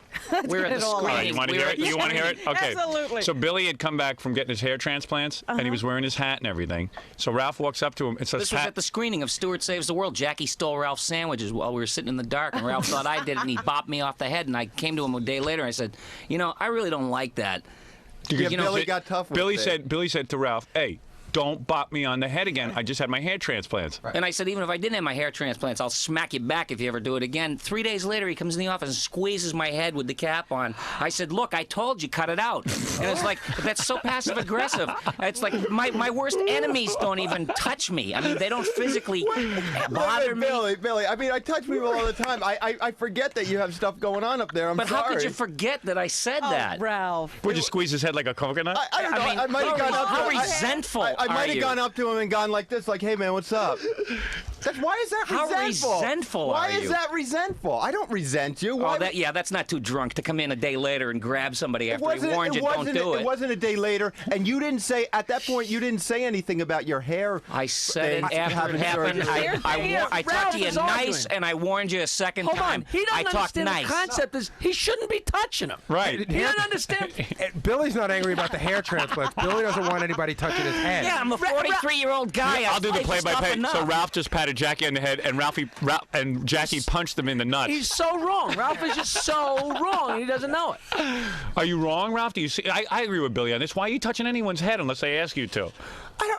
We're at the it all All right, screening. you want to hear it? You want to hear it? Okay. Absolutely. So Billy had come back from getting his hair transplants, and he was wearing his hat and everything. So Ralph walks up to him and says, This was at the screening of Stewart Saves the World. Jackie stole Ralph's sandwiches while we were sitting in the dark, and Ralph thought I did it, and he bopped me off the head. And I came to him a day later, and I said, you know, I really don't like that. Yeah, You know, Billy got tough with it. Billy said to Ralph, hey, don't bop me on the head again. I just had my hair transplants. And I said, even if I didn't have my hair transplants, I'll smack you back if you ever do it again. 3 days later, he comes in the office and squeezes my head with the cap on. I said, look, I told you, cut it out. And it's like, that's so passive-aggressive. It's like my worst enemies don't even touch me. I mean, they don't physically bother me. Billy, I mean, I touch people all the time. I forget that you have stuff going on up there. I'm But sorry. how could you forget that I said that? Ralph. Would you squeeze his head like a coconut? I don't know. I mean, I might have gone up to how him. resentful I might are have you? gone up to him and gone like this, like, "Hey, man, what's up?" Why is that How resentful? resentful Why are is you? that resentful? I don't resent you. Why Oh, that's not too drunk to come in a day later and grab somebody It after he warned you, don't do it. It wasn't a day later, and you didn't say at that point. You didn't say anything about your hair. I said it thing after it having happened. surgery. I talked to you is nice, arguing. and I warned you a second Hold time. on. He I doesn't talked understand nice. the concept is he shouldn't be touching him. Right. He doesn't understand. Billy's not angry about the hair transplants. Billy doesn't want anybody touching his head. Yeah, I'm a 43-year-old guy. I'll do the I've played play-by-play. stuff So enough. Ralph just patted Jackie on the head, and Ralph and Jackie punched him in the nuts. He's so wrong. Ralph is just so wrong, and he doesn't know it. Are you wrong, Ralph? Do you see? I agree with Billy on this. Why are you touching anyone's head unless they ask you to? I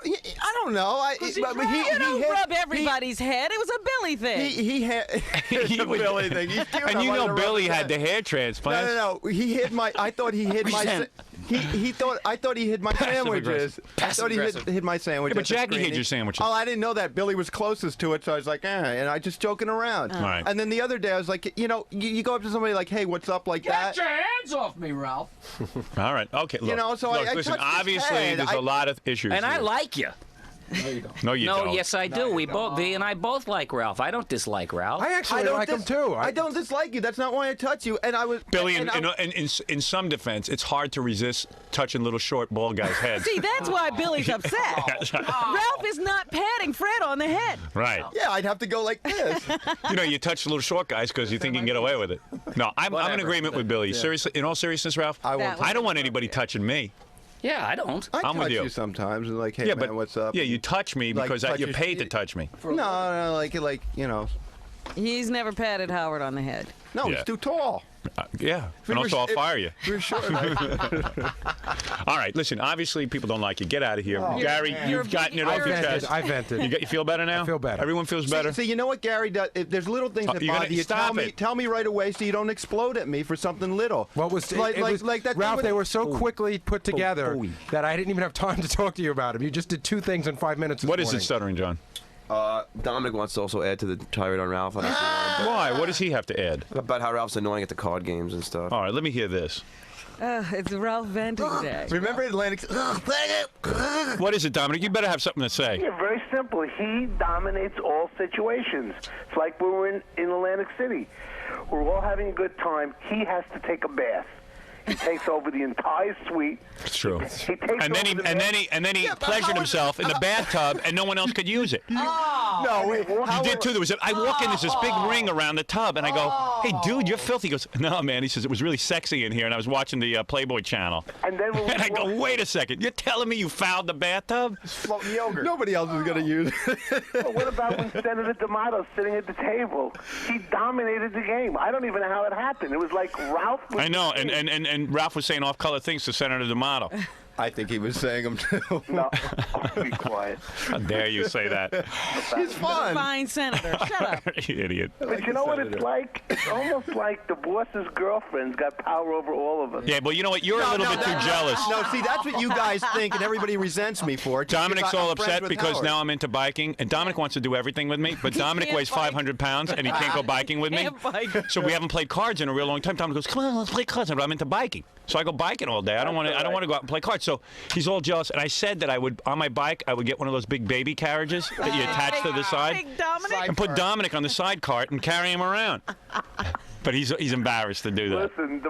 don't know. You don't rub everybody's head. It was a Billy thing. He had the Billy thing. He's cute. And I you wanted know to rub Billy his had head. the hair transplants. No. He hid my. I thought he hid my. Resent. I thought he hid my sandwiches. I thought he hid my sandwiches. Yeah, but at the Jackie hid screening. your sandwiches. Oh, I didn't know that. Billy was closest to it, so I was like, and I just joking around. Right. And then the other day, I was like, you go up to somebody like, hey, what's up, like that. Get your hands off me, Ralph. All right. Okay. Look, know, so look, I listen. touched his Obviously, head. there's a lot of issues. And I here. like you. No, you No, don't. yes, I do. We both, V and I both like Ralph. I don't dislike Ralph. I actually like him too. I don't dislike you. That's not why I touch you. And I was Billy, and in some defense, it's hard to resist touching little short bald guys' heads. See, that's why Billy's upset. Ralph is not patting Fred on the head. Right. Yeah, I'd have to go like this. You know, you touch little short guys because you think you can get away with it. No, I'm in Whatever. agreement with Billy. Seriously, in all seriousness, Ralph, I won't. I don't want anybody touching me. Yeah, I don't. I I'm with touch you. you sometimes, and like, hey, Yeah, man, but what's up? Yeah, you touch me Like, because touch you're your- paid to touch me. No, like you know. He's never patted Howard on the head. No, Yeah. he's too tall. Yeah, and also I'll fire you. We're sure. All right, listen. Obviously, people don't like you. Get out of here, Gary. You've gotten it I off your vented. chest. I vented. You feel better now? I feel better. Everyone feels better. See, you know what Gary does? If there's little things that you're gonna- bother you. stop it. Tell me right away, so you don't explode at me for something little. Well, it was, like, it was like that. thing Ralph, with- they were so quickly put together that I didn't even have time to talk to you about them. You just did two things in 5 minutes. What is it, Stuttering John? Dominic wants to also add to the tirade on Ralph. Why? What does he have to add? About how Ralph's annoying at the card games and stuff. All right, let me hear this. It's Ralph venting day. Remember Atlantic? What is it, Dominic? You better have something to say. Yeah, very simple. He dominates all situations. It's like we were in Atlantic City. We're all having a good time. He has to take a bath. He takes over the entire suite. It's true. He takes And then over the he pleasured himself in the bathtub, and no one else could use it. No, wait. You did too. I walk in, there's this big ring around the tub, and I go, "Hey, dude, you're filthy." He goes, "No, man." He says, "It was really sexy in here," and I was watching the Playboy channel. And then when And I go, "Wait a second, you're telling me you fouled the bathtub?" floating yogurt. Nobody else is gonna use it. Well, what about when Senator D'Amato sitting at the table? He dominated the game. I don't even know how it happened. It was like Ralph was I know, and Ralph was saying off-color things to Senator D'Amato. I think he was saying them too. No, be quiet. How dare you say that? He's fun. Fine senator. Shut up. You idiot. But you know what it's like? It's almost like the boss's girlfriend's got power over all of us. Yeah, well, you know what? You're a little bit too jealous. No, see, that's what you guys think, and everybody resents me for. Dominic's I'm all friends upset with because Howard. now I'm into biking, and Dominic wants to do everything with me, but Dominic can't weighs bike. 500 pounds, and he can't go biking with me. Can't bike. So we haven't played cards in a real long time. Dominic goes, "Come on, let's play cards." But I'm into biking, so I go biking all day. I don't want to go out and play cards. So he's all jealous, and I said that I would, on my bike, I would get one of those big baby carriages that you attach to the side, Big Dominic. and put Dominic on the side cart and carry him around. But he's embarrassed to do that. Listen,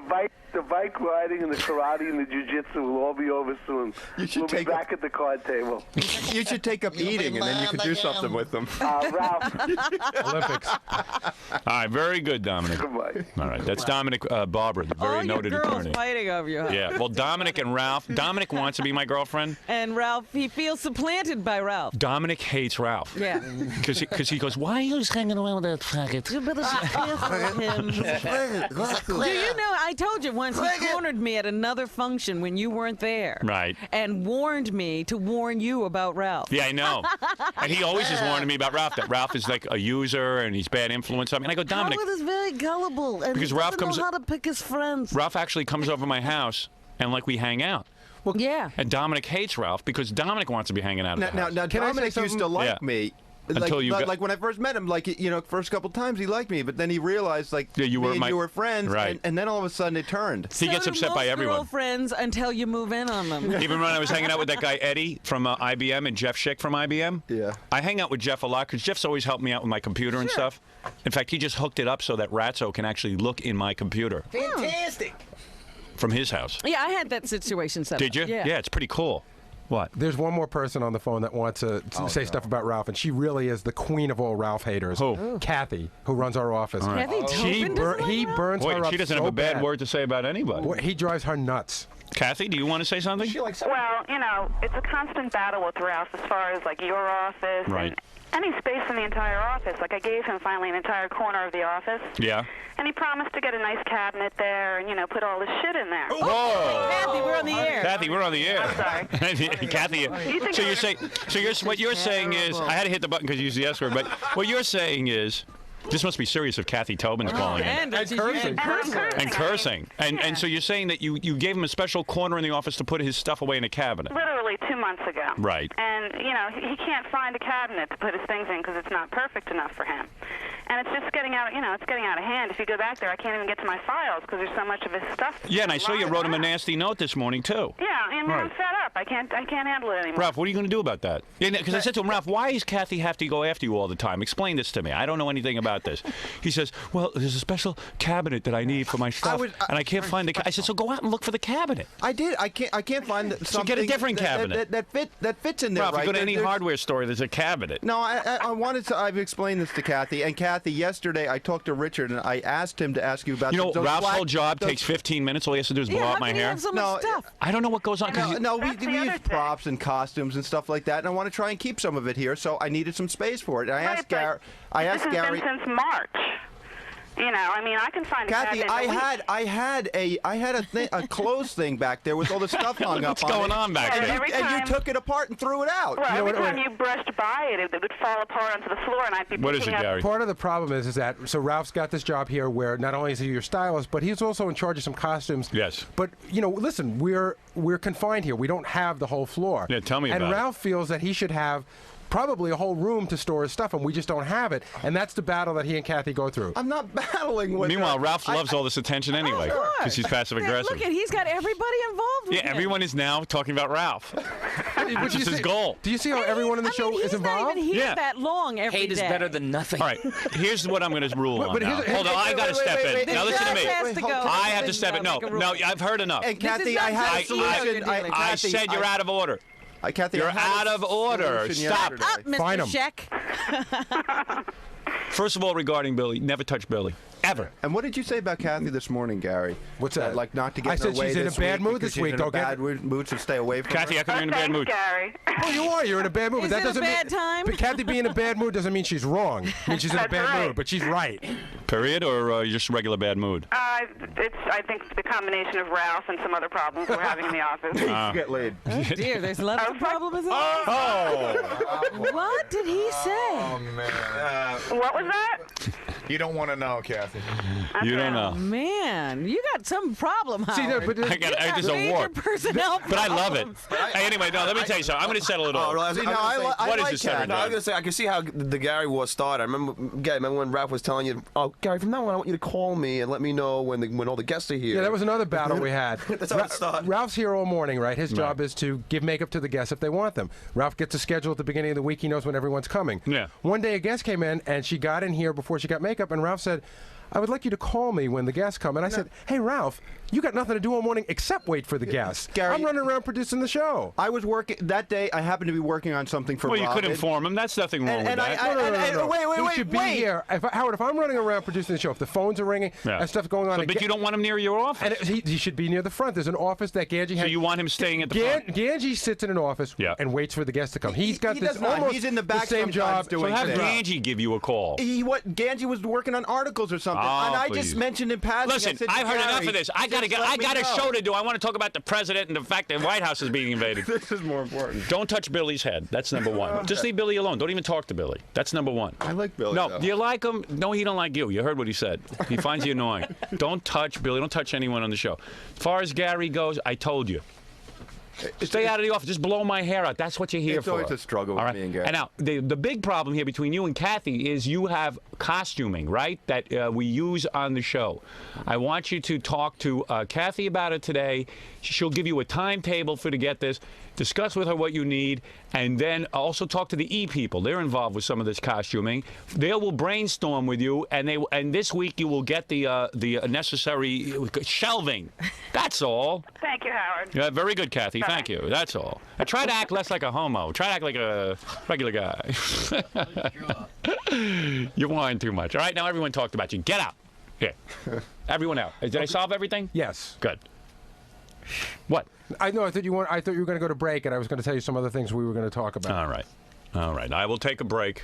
The bike riding and the karate and the jiu-jitsu will all be over soon. We'll be back at the card table. You should take up eating, and then you could do something with them. Ralph. Olympics. All right, very good, Dominic. Goodbye. All right, that's Dominic Barber, the very All your noted girls attorney. fighting over you. Huh? Yeah, well, Dominic and Ralph. Dominic wants to be my girlfriend. And Ralph, he feels supplanted by Ralph. Dominic hates Ralph. Yeah. Because he goes, why are you hanging around with that faggot? You better be careful of him. Do you know, I told you once, he cornered me at another function when you weren't there. Right. And warned me to warn you about Ralph. Yeah, I know. And he always is warning me about Ralph, that Ralph is like a user and he's bad influence on me. And I go, Dominic, Howard is very gullible. And Because he Ralph doesn't comes- know how to pick his friends. Ralph actually comes over my house and like we hang out. Well, yeah. And Dominic hates Ralph because Dominic wants to be hanging out at the house. Now Dominic used to like me. Until you got- like when I first met him, like first couple times he liked me, but then he realized like Yeah, you were me and my- you were friends, Right. and then all of a sudden it turned. He gets So do upset by most everyone. girlfriends until you move in on them. Even when I was hanging out with that guy Eddie from IBM and Jeff Schick from IBM, I hang out with Jeff a lot because Jeff's always helped me out with my computer and stuff. In fact, he just hooked it up so that Ratso can actually look in my computer Fantastic. from his house. Yeah, I had that situation set Did you? up. Yeah. It's pretty cool. What? There's one more person on the phone that wants to say stuff about Ralph, and she really is the queen of all Ralph haters. Who? Kathy, who runs our office. All right. Kathy Tobin doesn't like he Ralph? burns Wait, her up she doesn't so have a bad word to say about anybody. Boy, he drives her nuts. Kathy, do you want to say something? Well, you know, it's a constant battle with Ralph as far as like your office Right. and any space in the entire office. Like I gave him finally an entire corner of the office. Yeah. And he promised to get a nice cabinet there and, you know, put all his shit in there. Whoa! Kathy, we're on the air. Kathy, we're on the air. I'm sorry. Kathy, think so I you're would- saying, what you're saying is, I had to hit the button because you used the S word, but what you're saying is, this must be serious if Kathy Tobin's calling in. And And cursing. And cursing. And so you're saying that you gave him a special corner in the office to put his stuff away in a cabinet. Literally 2 months ago. Right. And, you know, he can't find a cabinet to put his things in because it's not perfect enough for him. And it's just getting out, you know, it's getting out of hand. If you go back there, I can't even get to my files because there's so much of his stuff. Yeah, and I saw you lying wrote him a around. nasty note this morning, too. Yeah, I mean, I'm Right. fed up. I can't handle it anymore. Ralph, what are you going to do about that? Because I said to him, Ralph, why does Kathy have to go after you all the time? Explain this to me. I don't know anything about this. He says, well, there's a special cabinet that I need for my stuff, and I can't find the. I said, so go out and look for the cabinet. I did. I can't find something. So get a different cabinet. that fits in there. Ralph, right? you go to any There's- hardware store, there's a cabinet. No, I wanted to. I've explained this to Kathy, and Kathy, yesterday I talked to Richard and I asked him to ask you about. You know, those Ralph's black- whole job those- takes 15 minutes. All he has to do is blow Yeah, out how my can you hair. have so much stuff? I don't know what goes on. 'cause you- No, we That's the use other thing. props and costumes and stuff like that, and I want to try and keep some of it here, so I needed some space for it. And I Right, asked but Gary. I asked this Gary. has been since March. You know, I mean, I can find a Kathy, cabinet in a week. I had a clothes thing back there with all the stuff hung What's up on going it. on back And there? every And you time- took it apart and threw it out. Well, every what- time you brushed by it, it would fall apart onto the floor, and I'd be What is picking it, up. Gary? Part of the problem is that so Ralph's got this job here where not only is he your stylist, but he's also in charge of some costumes. Yes. But you know, listen, we're confined here. We don't have the whole floor. Yeah, tell me and about it. Ralph feels that he should have probably a whole room to store his stuff, and we just don't have it. And that's the battle that he and Kathy go through. I'm not battling with Meanwhile, her. Ralph loves all this attention anyway because he's passive aggressive. Look, he's got everybody involved with Yeah, him. everyone is now talking about Ralph, which is his goal. Do you see how everyone in the show is he's not involved? even here Yeah. that long every Hate is day. better than nothing. All right, here's what I'm going to rule on but now. here's- Hold on, I got to wait, step wait, in. wait, Now The listen to judge me. has to go. I have to step in. No, Make a rule. no, I've heard enough. And This Kathy, is I not had a just you you're solution. dealing with. I Kathy, said you're out of order. Kathy, You're I had a out of order. solution Stop. yesterday. Up, Mr. Fine him. Sheck. First of all, regarding Billy, never touch Billy. Ever. And what did you say about Kathy this morning, Gary? What's that? Like not to get I in her said way she's in a this bad week mood because this week. She's in a Don't get bad mood, so stay away from Kathy, her. how come you're in a bad Thanks, mood? Gary. Oh, you are. You're in a bad mood. Is But that it a doesn't bad mean. time? But Kathy being in a bad mood doesn't mean she's wrong. It means she's in a That's bad right. mood, but she's right. Period, or just regular bad mood? It's, I think, the combination of Ralph and some other problems we're having in the office. Get laid. Oh, dear, there's lots of problems. Oh! What did he say? Oh, man. What was that? You don't want to know, Kathy. You don't know. Man, you got some problem, Howard. See, no, but I got there's a major war. personnel But I love it. problems. Hey, anyway, no, let me tell you something. I'm going to settle it all. See, no, I What is like this, Kathy. Henry? No, I was gonna say I can see how the Gary war started. I remember when Ralph was telling you, "Oh, Gary, from now on, I want you to call me and let me know when all the guests are here." Yeah, that was another battle we had. That's how it started. Ralph's here all morning, right? His job is to give makeup to the guests if they want them. Ralph gets a schedule at the beginning of the week. He knows when everyone's coming. Yeah. One day a guest came in, and she got in here before she got makeup, and Ralph said, I would like you to call me when the guests come. And I said, hey, Ralph, you got nothing to do all morning except wait for the guests. Gary, I'm running around producing the show. I was working that day. I happened to be working on something for Well, you Robin. could inform him. That's nothing wrong with that. No. Wait, He should be wait. here. Howard, if I'm running around producing the show, if the phones are ringing and stuff's going on, But you don't want him near your office. and he should be near the front. There's an office that Ganji has. So you want him staying at the front? Ganji sits in an office and waits for the guests to come. He's got He this does not. almost He's in the back same sometimes job. doing So have things. Ganji give you a call. Ganji was working on articles or something, Oh, and I please. just mentioned in passing. Listen, I said, I've heard enough Gary, of this. I got a show to do. I want to talk about the president and the fact that the White House is being invaded. This is more important. Don't touch Billy's head. That's number one. Just leave Billy alone. Don't even talk to Billy. That's number one. I like Billy. No, though. do you like him? No, he don't like you. You heard what he said. He finds you annoying. Don't touch Billy. Don't touch anyone on the show. As far as Gary goes, I told you. Stay out of the office. Just blow my hair out. That's what you're here It's for. always a struggle with me and Gary. And now, the big problem here between you and Kathy is you have costuming, right, that we use on the show. I want you to talk to Kathy about it today. She'll give you a timetable for to get this. Discuss with her what you need, and then also talk to the E people. They're involved with some of this costuming. They will brainstorm with you, and this week you will get the necessary shelving. That's all. Thank you, Howard. Yeah, very good, Kathy. Thank you. That's all. And try to act less like a homo. Try to act like a regular guy. You're whining too much. All right, now everyone talked about you. Get out. Yeah. Everyone out. Did I solve everything? Yes. Good. What? I know. I thought you were going to go to break, and I was going to tell you some other things we were going to talk about. All right. All right. I will take a break.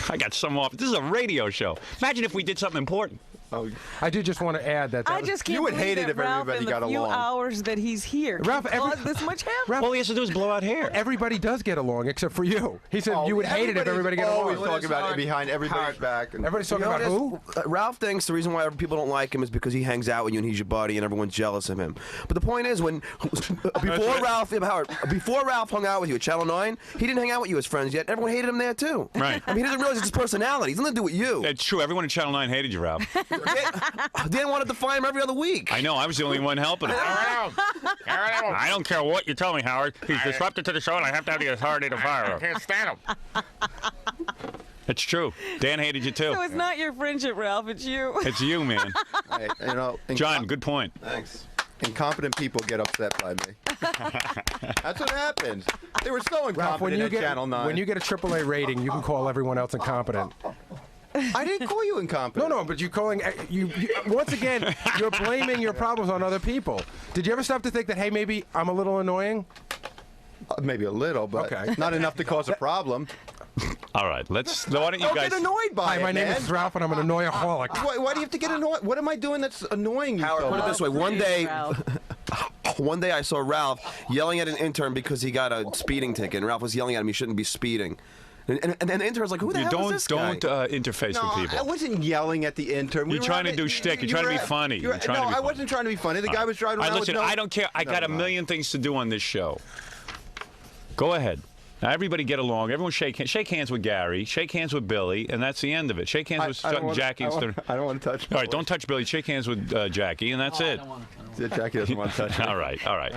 I got some off. This is a radio show. Imagine if we did something important. Oh, I do just want to add that. I just can't You would believe hate it that if Ralph everybody in the got few along. hours that he's here Ralph, caused this much havoc. Ralph, All he has to do is blow out hair. Everybody does get along except for you. He said you would hate it if everybody got always along. talking about it behind everybody's back. And Everybody's talking about who? Ralph thinks the reason why people don't like him is because he hangs out with you and he's your buddy and everyone's jealous of him. But the point is, before Ralph hung out with you at Channel 9, he didn't hang out with you as friends yet. Everyone hated him there too. Right. I mean, he doesn't realize it's his personality. It's nothing to do with you. It's true. Everyone in Channel 9 hated you, Ralph. They wanted to fire him every other week. I know. I was the only one helping him. I don't care what you tell me, Howard. He's disruptive to the show, and I have to have the authority to fire him. I can't stand him. It's true. Dan hated you, too. So it's not your friendship, Ralph. It's you. It's you, man. Hey, John, good point. Thanks. Incompetent people get upset by me. That's what happens. They were so Ralph, when incompetent you at get Channel 9. when you get a AAA rating, you can call everyone else incompetent. I didn't call you incompetent. No, but you're calling you once again. You're blaming your problems on other people. Did you ever stop to think that, hey, maybe I'm a little annoying? Maybe a little, but not enough to cause a problem. All right, why don't you Don't guys... get annoyed by Hi, it, my name man. is Ralph, and I'm an annoyaholic. Why do you have to get annoyed? What am I doing that's annoying you Howard, so put it much? this way: one day I saw Ralph yelling at an intern because he got a speeding ticket, and Ralph was yelling at him he shouldn't be speeding. And the intern's like, who the hell is this guy? Don't interface No, with people. I wasn't yelling at the intern. You're trying to do shtick. You're trying to be funny. You're trying to be I funny. wasn't trying to be funny. The guy was driving All around right, listen, with no... I don't care. I got a million things to do on this show. Go ahead. Now, everybody get along. Everyone shake hands with Gary. Shake hands with Billy, and that's the end of it. Shake hands with Jackie. I don't want to touch. All right, don't touch Billy. Shake hands with Jackie, and that's it. Jackie doesn't want to touch me. All right.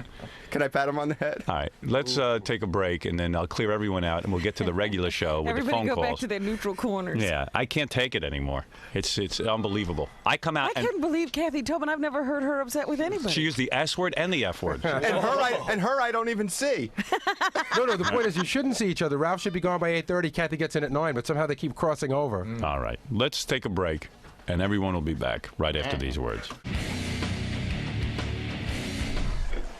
Can I pat him on the head? All right. Let's take a break, and then I'll clear everyone out, and we'll get to the regular show with Everybody the phone go calls. back to their neutral corners. Yeah, I can't take it anymore. It's unbelievable. I come out I and couldn't believe Kathy Tobin. I've never heard her upset with anybody. she used the S word and the F word. And her, I don't even see. No, the point is you shouldn't see each other. Ralph should be gone by 8:30. Kathy gets in at 9, but somehow they keep crossing over. All right. Let's take a break, and everyone will be back right after these words.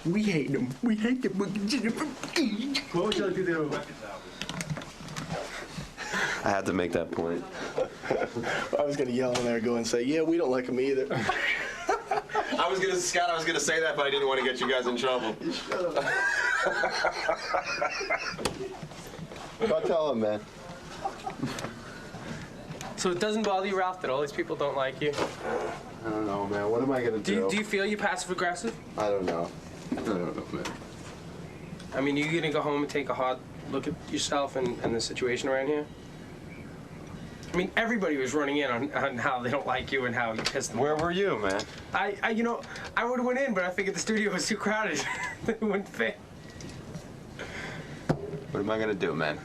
We hate them. We hate them. What would you like to do? I had to make that point. I was gonna yell in there, go and say, "Yeah, we don't like them either." I was gonna say that, but I didn't want to get you guys in trouble. Go tell him, man. So it doesn't bother you, Ralph, that all these people don't like you? I don't know, man. What am I gonna do? Do you feel you're passive aggressive? I don't know. I don't know, man. I mean, are you gonna go home and take a hard look at yourself and the situation around here? I mean, everybody was running in on how they don't like you and how you pissed them off. Where were you, man? I would have went in, but I figured the studio was too crowded. It wouldn't fit. What am I gonna do, man?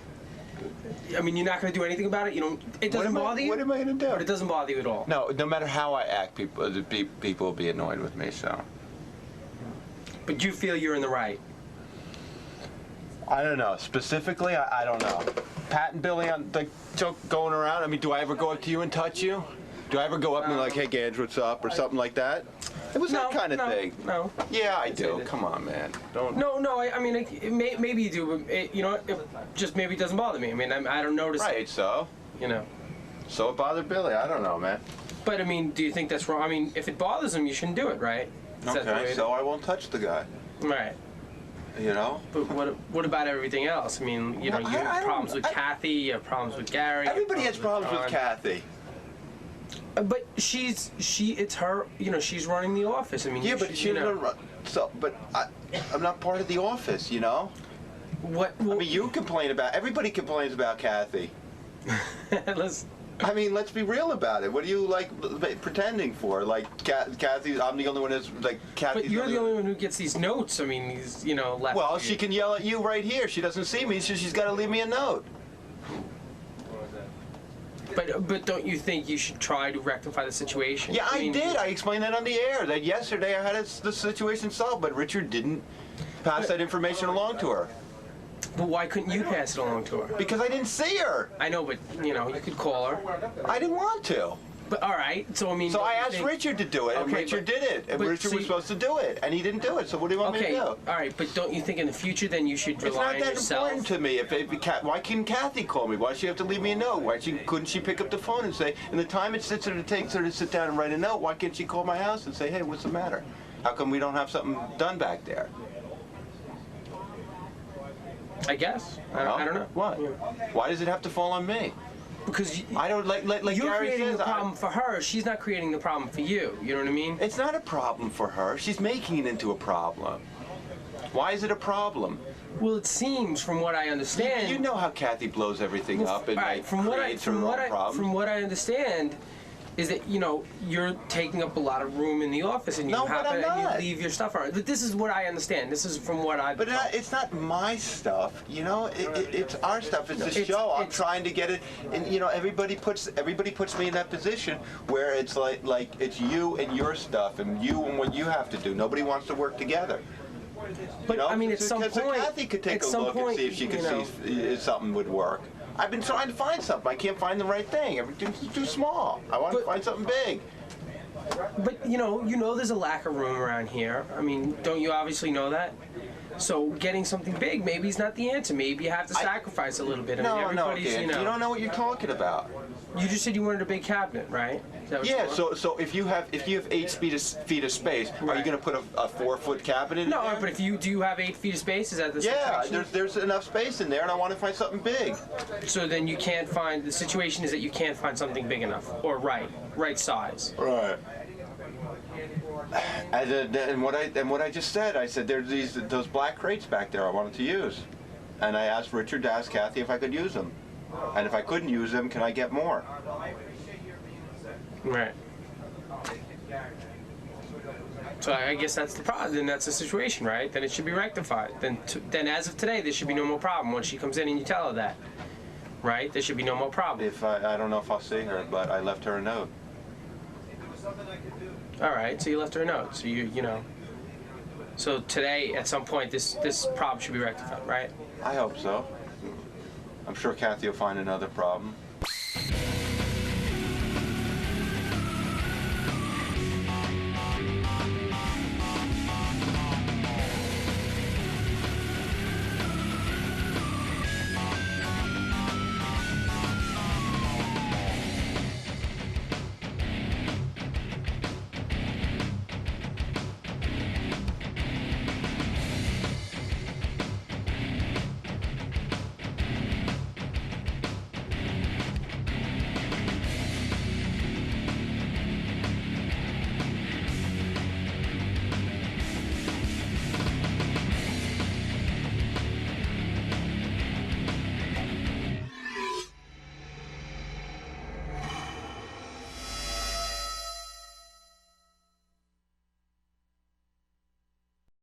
I mean, you're not going to do anything about it. You don't. It doesn't bother you. What am I going to do? But it doesn't bother you at all. No, no matter how I act, people will be annoyed with me. So. But you feel you're in the right. I don't know. Specifically, I don't know. Pat and Billy on the joke going around. I mean, do I ever go up to you and touch you? Do I ever go up and be like, "Hey, Gage, what's up?" or something like that? It was that kind of thing. No. Yeah, I do. Come on, man. Don't. No. I mean, maybe you do, but you know, just maybe it doesn't bother me. I mean, I don't notice. Right. So. You know. So it bothered Billy. I don't know, man. But I mean, do you think that's wrong? I mean, if it bothers him, you shouldn't do it, right? Okay. So I won't touch the guy. Right. You know? But what about everything else? I mean, you know, you have problems with Kathy, you have problems with Gary. Everybody has problems with Kathy. But it's her, you know, she's running the office. I mean, yeah, but she's run. So, but I'm not part of the office, you know? What? I mean, you complain about, everybody complains about Kathy. I mean, let's be real about it. What are you, like, pretending for? Like, Kathy, I'm the only one that's, like, Kathy's But you're the only one who gets these notes. I mean, these, you know, left. Well, she can yell at you right here. She doesn't see me, so she's got to leave me a note. But don't you think you should try to rectify the situation? Yeah, I did. I explained that on the air. That yesterday I had the situation solved, but Richard didn't pass that information along to her. But why couldn't you pass it along to her? Because I didn't see her. I know, but you know, you could call her. I didn't want to. But all right, so I mean. So I asked Richard to do it, and Richard did it, and Richard was supposed to do it, and he didn't do it. So what do you want me to do? All right, but don't you think in the future then you should rely on yourself? It's not that important to me. Why couldn't Kathy call me? Why does she have to leave me a note? Couldn't she pick up the phone and say, in the time it takes her to sit down and write a note, why can't she call my house and say, hey, what's the matter? How come we don't have something done back there? I guess. I don't know. What? Why does it have to fall on me? Because I don't like you're Gary creating says, the problem for her. She's not creating the problem for you. You know what I mean? It's not a problem for her. She's making it into a problem. Why is it a problem? Well, it seems, from what I understand. You know how Kathy blows everything up and creates her own problems. From what I understand, is that you're taking up a lot of room in the office and you you leave your stuff around. But this is what I understand. This is from what I've. But it's not my stuff, it's our stuff. It's the show. I'm trying to get it, and everybody puts me in that position where it's like it's you and your stuff, and you and what you have to do. Nobody wants to work together. But I mean, at some point, Kathy could take a look and see if she could see if something would work. I've been trying to find something. I can't find the right thing. Everything's too small. I want to find something big. But there's a lack of room around here. I mean, don't you obviously know that? So getting something big maybe is not the answer. Maybe you have to sacrifice a little bit. No, Dan, you don't know what you're talking about. You just said you wanted a big cabinet, right? Yeah. So if you have 8 feet of space, are you going to put a 4-foot cabinet in there? No, but do you have 8 feet of space? Is that the situation? Yeah, there's enough space in there, and I want to find something big. So then you can't find. The situation is that you can't find something big enough or right size. Right. And what I just said, I said there's those black crates back there I wanted to use, and I asked Richard to ask Kathy if I could use them, and if I couldn't use them, can I get more? Right. So I guess that's the problem. Then that's the situation, right? Then it should be rectified. Then as of today, there should be no more problem. Once she comes in and you tell her that, right? There should be no more problem. If I don't know if I'll see her, but I left her a note. All right, so you left her a note. So So today, at some point, this problem should be rectified, right? I hope so. I'm sure Kathy will find another problem.